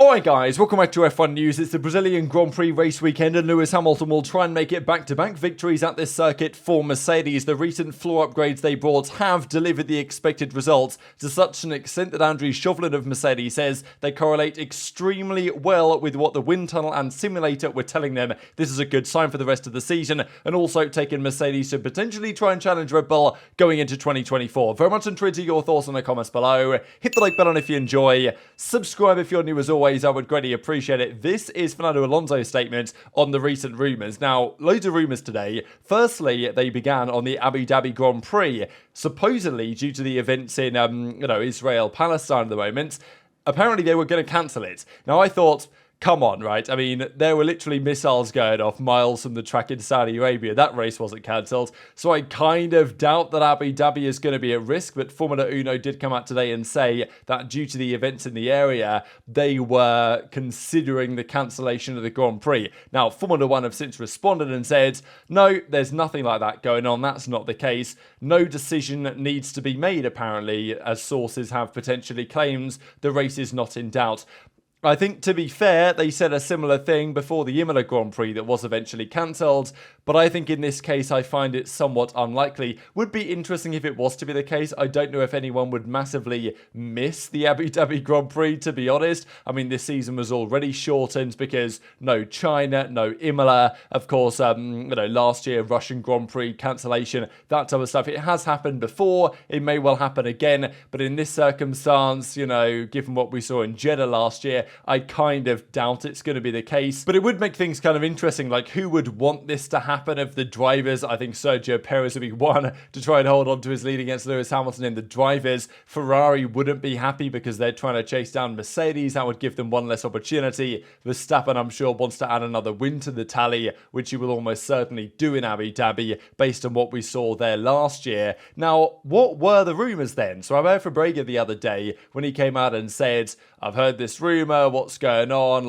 Alright guys, welcome back to F1 News. It's the Brazilian Grand Prix race weekend and Lewis Hamilton will try and make it back-to-back victories at this circuit for Mercedes. The recent floor upgrades they brought have delivered the expected results to such an extent that Andrew Shovlin of Mercedes says they correlate extremely well with what the wind tunnel and simulator were telling them. This is a good sign for the rest of the season and also taking Mercedes to potentially try and challenge Red Bull going into 2024. Very much intrigued to your thoughts in the comments below. Hit the like button if you enjoy. Subscribe if you're new as always. I would greatly appreciate it. This is Fernando Alonso's statement on the recent rumours. Now, loads of rumours today. Firstly, they began on the Abu Dhabi Grand Prix, supposedly due to the events in, Israel, Palestine at the moment. Apparently, they were going to cancel it. Now, I thought, come on, right? I mean, there were literally missiles going off miles from the track in Saudi Arabia. That race wasn't cancelled. So I kind of doubt that Abu Dhabi is going to be at risk. But Formula Uno did come out today and say that due to the events in the area, they were considering the cancellation of the Grand Prix. Now, Formula One have since responded and said, no, there's nothing like that going on. That's not the case. No decision needs to be made, apparently, as sources have potentially claimed. The race is not in doubt. I think, to be fair, they said a similar thing before the Imola Grand Prix that was eventually cancelled, but I think in this case I find it somewhat unlikely. Would be interesting if it was to be the case. I don't know if anyone would massively miss the Abu Dhabi Grand Prix, to be honest. I mean, this season was already shortened because no China, no Imola, of course, last year Russian Grand Prix cancellation, that type of stuff. It has happened before, it may well happen again, but in this circumstance, given what we saw in Jeddah last year, I kind of doubt it's going to be the case. But it would make things kind of interesting, like who would want this to happen of the drivers? I think Sergio Perez would be one to try and hold on to his lead against Lewis Hamilton in the drivers. Ferrari wouldn't be happy because they're trying to chase down Mercedes. That would give them one less opportunity. Verstappen, I'm sure, wants to add another win to the tally, which he will almost certainly do in Abu Dhabi based on what we saw there last year. Now, what were the rumours then? So I heard from Braga the other day when he came out and said, I've heard this rumour, what's going on,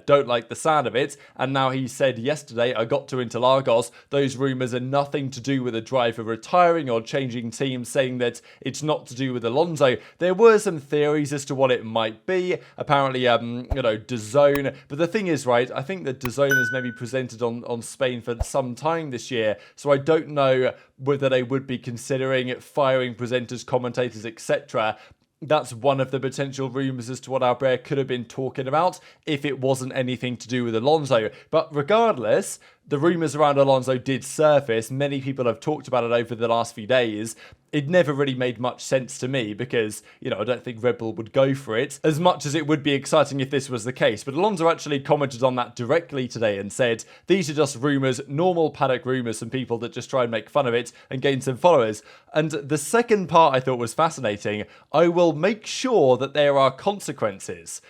don't like the sound of it. And now he said yesterday, I got to Interlagos, those rumours are nothing to do with a driver retiring or changing teams, saying that it's not to do with Alonso. There were some theories as to what it might be, apparently, DAZN. But the thing is, right, I think that DAZN has maybe presented on Spain for some time this year, so I don't know whether they would be considering firing presenters, commentators, etc. That's one of the potential rumours as to what Albert could have been talking about if it wasn't anything to do with Alonso. But regardless, the rumours around Alonso did surface. Many people have talked about it over the last few days. It never really made much sense to me because, I don't think Red Bull would go for it as much as it would be exciting if this was the case. But Alonso actually commented on that directly today and said, these are just rumours, normal paddock rumours from people that just try and make fun of it and gain some followers. And the second part I thought was fascinating. I will make sure that there are consequences.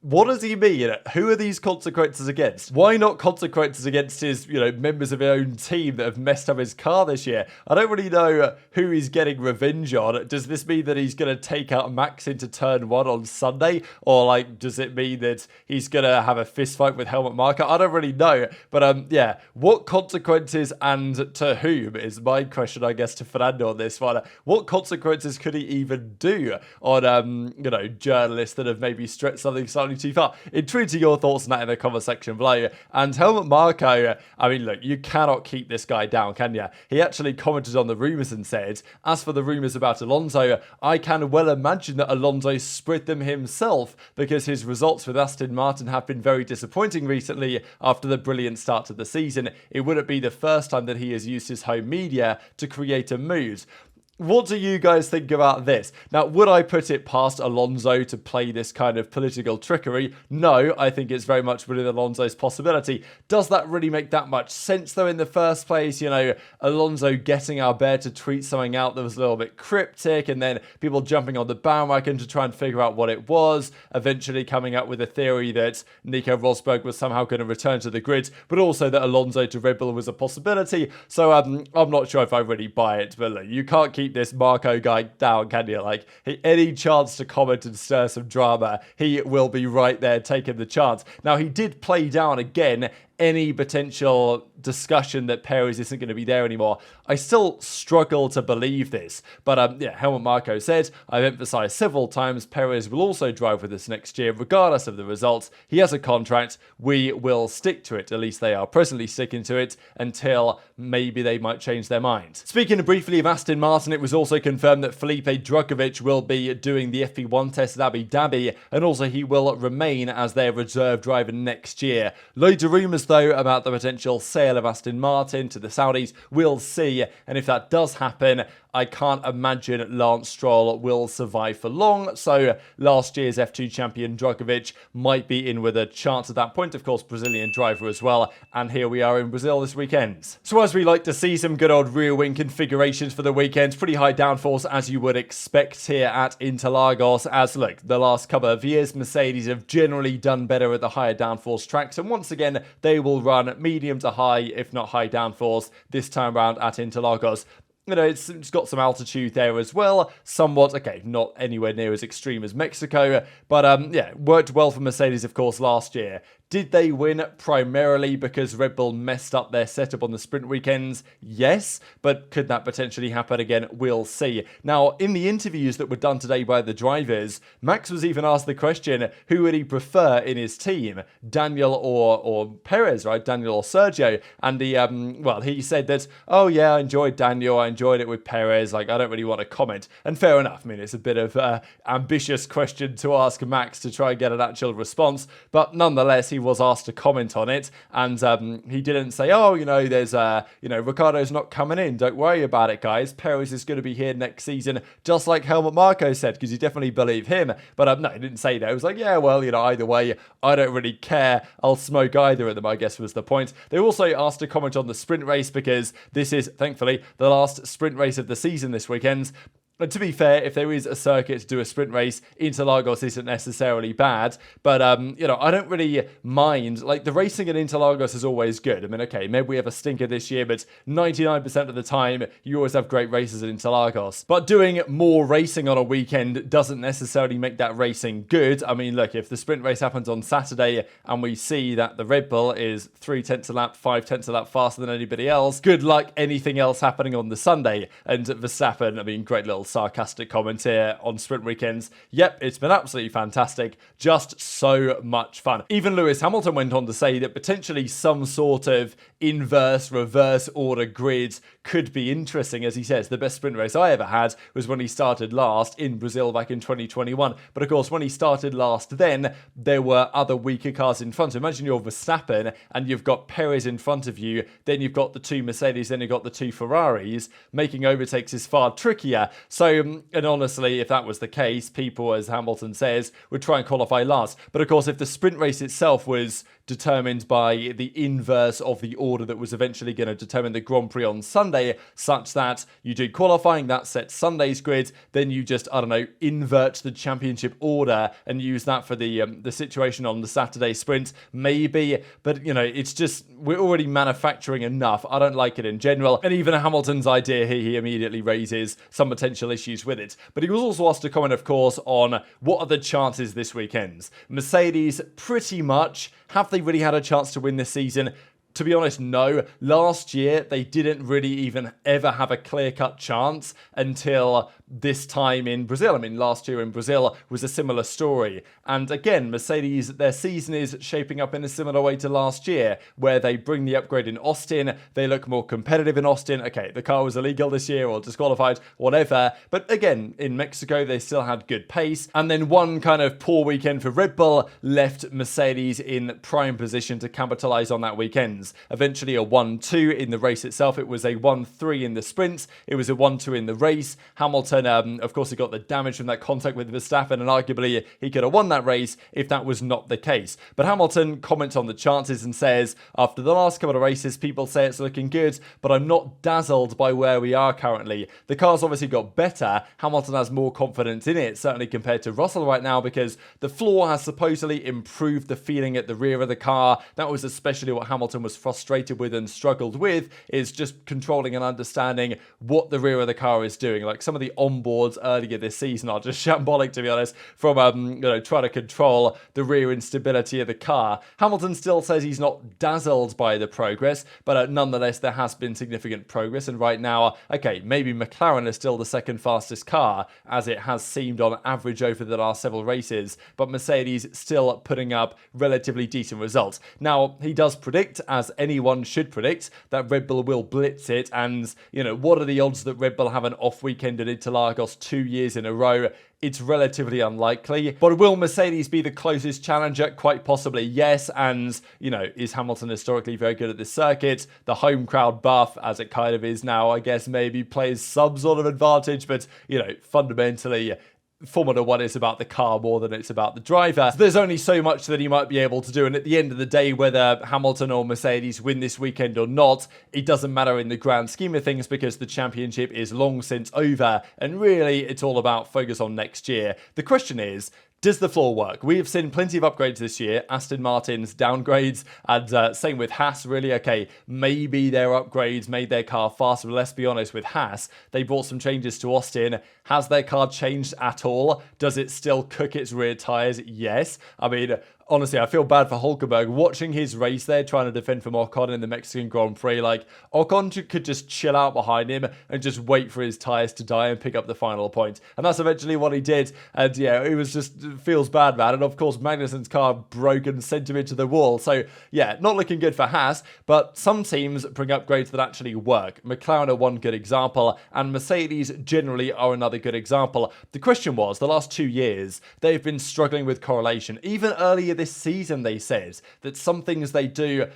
What does he mean? Who are these consequences against? Why not consequences against his, members of his own team that have messed up his car this year? I don't really know who he's getting revenge on. Does this mean that he's going to take out Max into turn 1 on Sunday? Or, does it mean that he's going to have a fist fight with Helmut Marko? I don't really know. But, what consequences and to whom is my question, I guess, to Fernando on this one. What consequences could he even do on, journalists that have maybe stretched something slightly too far? Intrigued to your thoughts on that in the comment section below. And Helmut Marko, look, you cannot keep this guy down, can you? He actually commented on the rumours and said, as for the rumours about Alonso, I can well imagine that Alonso spread them himself because his results with Aston Martin have been very disappointing recently after the brilliant start to the season. It wouldn't be the first time that he has used his home media to create a mood. What do you guys think about this? Now, would I put it past Alonso to play this kind of political trickery? No, I think it's very much within Alonso's possibility. Does that really make that much sense, though, in the first place? Alonso getting Albert to tweet something out that was a little bit cryptic, and then people jumping on the bandwagon to try and figure out what it was, eventually coming up with a theory that Nico Rosberg was somehow going to return to the grid, but also that Alonso to Red Bull was a possibility. So I'm not sure if I really buy it, but look, you can't keep this Marko guy down, can you? Any chance to comment and stir some drama, he will be right there taking the chance. Now, he did play down again any potential discussion that Perez isn't going to be there anymore. I still struggle to believe this. But Helmut Marko said, I've emphasized several times, Perez will also drive with us next year, regardless of the results. He has a contract. We will stick to it. At least they are presently sticking to it until maybe they might change their mind. Speaking briefly of Aston Martin, it was also confirmed that Felipe Drugovich will be doing the FP1 test at Abu Dhabi, and also he will remain as their reserve driver next year. Loads of rumours though about the potential sale of Aston Martin to the Saudis. We'll see, and if that does happen, I can't imagine Lance Stroll will survive for long, so last year's F2 champion Drugovich might be in with a chance at that point. Of course, Brazilian driver as well, and here we are in Brazil this weekend. So as we like to see, some good old rear wing configurations for the weekend. Pretty high downforce as you would expect here at Interlagos, as look, the last couple of years Mercedes have generally done better at the higher downforce tracks, and once again they will run medium to high, if not high downforce, this time around at Interlagos. You know, it's got some altitude there as well, somewhat, okay, not anywhere near as extreme as Mexico, but worked well for Mercedes, of course, last year. Did they win primarily because Red Bull messed up their setup on the sprint weekends? Yes, but could that potentially happen again? We'll see. Now, in the interviews that were done today by the drivers, Max was even asked the question, who would he prefer in his team? Daniel or Perez, right? Daniel or Sergio? And he said that, oh yeah, I enjoyed Daniel, I enjoyed it with Perez, like I don't really want to comment. And fair enough, I mean, it's a bit of an ambitious question to ask Max to try and get an actual response, but nonetheless, he was asked to comment on it, and he didn't say, oh, there's Ricciardo's not coming in, don't worry about it, guys, Perez is going to be here next season, just like Helmut Marko said, because you definitely believe him. But no, he didn't say that. It was like, yeah, well, either way, I don't really care, I'll smoke either of them, I guess was the point. They also asked to comment on the sprint race, because this is, thankfully, the last sprint race of the season this weekend. And to be fair, if there is a circuit to do a sprint race, Interlagos isn't necessarily bad. But, I don't really mind. Like, the racing at Interlagos is always good. I mean, okay, maybe we have a stinker this year, but 99% of the time, you always have great races at Interlagos. But doing more racing on a weekend doesn't necessarily make that racing good. I mean, look, if the sprint race happens on Saturday and we see that the Red Bull is 0.3 a lap, 0.5 a lap faster than anybody else, good luck anything else happening on the Sunday. And Verstappen, I mean, great little sarcastic comment here on sprint weekends. Yep, it's been absolutely fantastic. Just so much fun. Even Lewis Hamilton went on to say that potentially some sort of reverse order grid could be interesting. As he says, the best sprint race I ever had was when he started last in Brazil back in 2021. But of course, when he started last then, there were other weaker cars in front. Imagine you're Verstappen and you've got Perez in front of you, then you've got the two Mercedes, then you've got the two Ferraris. Making overtakes is far trickier. So, and honestly, if that was the case, people, as Hamilton says, would try and qualify last. But of course, if the sprint race itself was determined by the inverse of the order that was eventually going to determine the Grand Prix on Sunday, such that you do qualifying, that sets Sunday's grid, then you just, invert the championship order and use that for the situation on the Saturday sprint, maybe. But, it's just, we're already manufacturing enough. I don't like it in general. And even Hamilton's idea here, he immediately raises some potential issues with it. But he was also asked to comment, of course, on what are the chances this weekend. Mercedes, pretty much, have they really had a chance to win this season? To be honest, no. Last year, they didn't really even ever have a clear-cut chance until this time in Brazil. I mean, last year in Brazil was a similar story. And again, Mercedes, their season is shaping up in a similar way to last year, where they bring the upgrade in Austin, they look more competitive in Austin. Okay, the car was illegal this year or disqualified, whatever. But again, in Mexico, they still had good pace. And then one kind of poor weekend for Red Bull left Mercedes in prime position to capitalize on that weekend. Eventually a 1-2 in the race itself. It was a 1-3 in the sprints. It was a 1-2 in the race. Hamilton, of course, he got the damage from that contact with Verstappen, and arguably he could have won that race if that was not the case. But Hamilton comments on the chances and says, after the last couple of races, people say it's looking good, but I'm not dazzled by where we are currently. The car's obviously got better. Hamilton has more confidence in it, certainly compared to Russell right now, because the floor has supposedly improved the feeling at the rear of the car. That was especially what Hamilton was was frustrated with and struggled with is just controlling and understanding what the rear of the car is doing. Like some of the onboards earlier this season are just shambolic, to be honest, from trying to control the rear instability of the car. Hamilton still says he's not dazzled by the progress, but nonetheless there has been significant progress, and right now, okay, maybe McLaren is still the second fastest car, as it has seemed on average over the last several races, but Mercedes still putting up relatively decent results. Now, he does predict, as anyone should predict, that Red Bull will blitz it, and, what are the odds that Red Bull have an off weekend at Interlagos 2 years in a row? It's relatively unlikely. But will Mercedes be the closest challenger? Quite possibly, yes. And, is Hamilton historically very good at this circuit? The home crowd buff, as it kind of is now, I guess maybe plays some sort of advantage. But, fundamentally, Formula 1 is about the car more than it's about the driver. So there's only so much that he might be able to do, and at the end of the day, whether Hamilton or Mercedes win this weekend or not, it doesn't matter in the grand scheme of things because the championship is long since over, and really it's all about focus on next year. The question is, does the floor work? We have seen plenty of upgrades this year. Aston Martin's downgrades, and same with Haas, really. Okay, maybe their upgrades made their car faster, but let's be honest, with Haas, they brought some changes to Austin. Has their car changed at all? Does it still cook its rear tyres? Yes. I mean, honestly, I feel bad for Hulkenberg watching his race there, trying to defend from Ocon in the Mexican Grand Prix. Like, Ocon could just chill out behind him and just wait for his tyres to die and pick up the final point. And that's eventually what he did. And yeah, it was just, feels bad, man. And of course, Magnussen's car broke and sent him into the wall. So yeah, not looking good for Haas, but some teams bring upgrades that actually work. McLaren are one good example, and Mercedes generally are another good example. The question was, the last 2 years, they've been struggling with correlation. Even earlier this season, they said that some things they do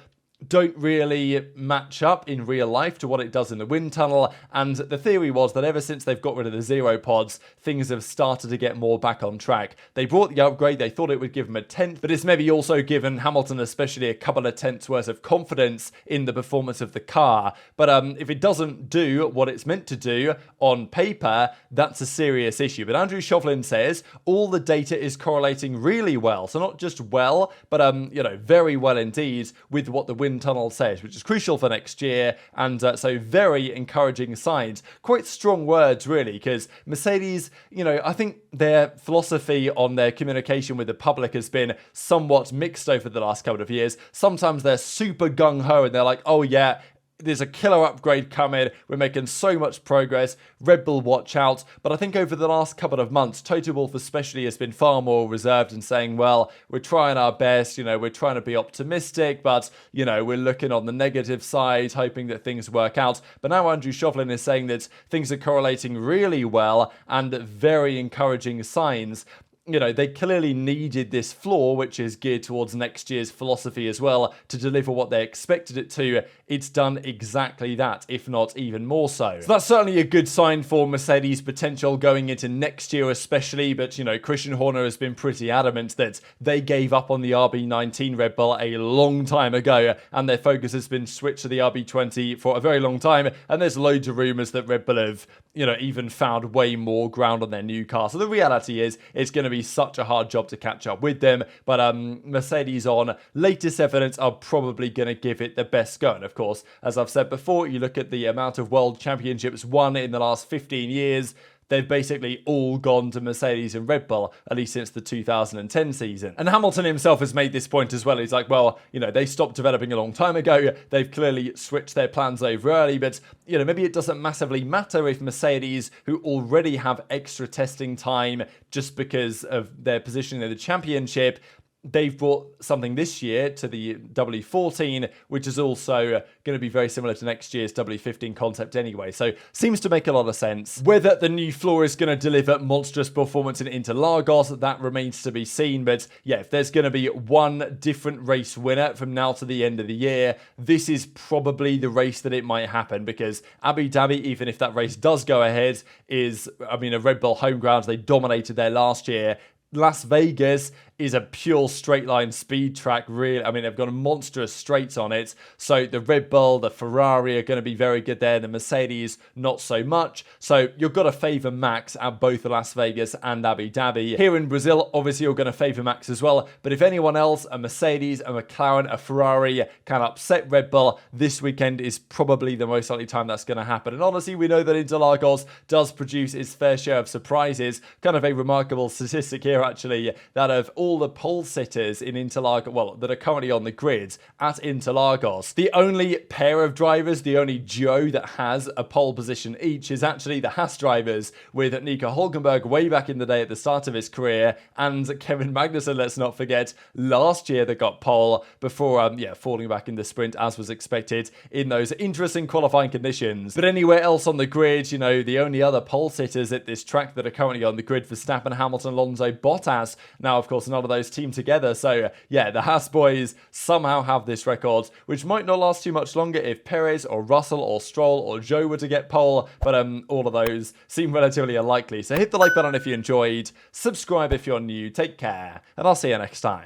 don't really match up in real life to what it does in the wind tunnel, and the theory was that ever since they've got rid of the zero pods, things have started to get more back on track. They brought the upgrade, they thought it would give them a tenth, but it's maybe also given Hamilton especially a couple of tenths worth of confidence in the performance of the car. But if it doesn't do what it's meant to do on paper, that's a serious issue. But Andrew Shovlin says all the data is correlating really well, so not just well, but very well indeed with what the wind tunnel says, which is crucial for next year, and so very encouraging signs. Quite strong words, really, because Mercedes, I think their philosophy on their communication with the public has been somewhat mixed over the last couple of years. Sometimes they're super gung-ho and they're like, oh yeah, there's a killer upgrade coming, we're making so much progress, Red Bull watch out. But I think over the last couple of months, Toto Wolff especially has been far more reserved and saying, well, we're trying our best, we're trying to be optimistic, but, we're looking on the negative side, hoping that things work out. But now Andrew Shovlin is saying that things are correlating really well and very encouraging signs. They clearly needed this floor, which is geared towards next year's philosophy as well, to deliver what they expected it to. It's done exactly that, if not even more so. So that's certainly a good sign for Mercedes' potential going into next year especially, but, Christian Horner has been pretty adamant that they gave up on the RB19 Red Bull a long time ago, and their focus has been switched to the RB20 for a very long time, and there's loads of rumours that Red Bull have, even found way more ground on their new car. So the reality is, it's going to be such a hard job to catch up with them, but Mercedes on latest evidence are probably going to give it the best go. And of course, as I've said before, you look at the amount of world championships won in the last 15 years, they've basically all gone to Mercedes and Red Bull, at least since the 2010 season. And Hamilton himself has made this point as well. He's like, well, they stopped developing a long time ago. They've clearly switched their plans over early, but, maybe it doesn't massively matter if Mercedes, who already have extra testing time just because of their position in the championship, they've brought something this year to the W14, which is also going to be very similar to next year's W15 concept anyway. So seems to make a lot of sense. Whether the new floor is going to deliver monstrous performance in Interlagos, that remains to be seen. But yeah, if there's going to be one different race winner from now to the end of the year, this is probably the race that it might happen, because Abu Dhabi, even if that race does go ahead, is, a Red Bull home ground. They dominated there last year. Las Vegas is a pure straight line speed track, really. I mean, they've got a monstrous straights on it. So the Red Bull, the Ferrari are going to be very good there. The Mercedes, not so much. So you've got to favour Max at both Las Vegas and Abu Dhabi. Here in Brazil, obviously you're going to favour Max as well. But if anyone else, a Mercedes, a McLaren, a Ferrari, can upset Red Bull, this weekend is probably the most likely time that's going to happen. And honestly, we know that Interlagos does produce its fair share of surprises. Kind of a remarkable statistic here, actually, that of all the pole sitters in Interlagos, well, that are currently on the grid at Interlagos, the only pair of drivers, the only duo that has a pole position each is actually the Haas drivers, with Nico Hülkenberg way back in the day at the start of his career, and Kevin Magnussen, let's not forget, last year that got pole before falling back in the sprint as was expected in those interesting qualifying conditions. But anywhere else on the grid, you know, the only other pole sitters at this track that are currently on the grid, Verstappen, Hamilton, Alonso, Bottas, now of course none of those team together. So yeah, the Haas boys somehow have this record, which might not last too much longer if Perez or Russell or Stroll or Joe were to get pole, but all of those seem relatively unlikely. So hit the like button if you enjoyed, subscribe if you're new, take care, and I'll see you next time.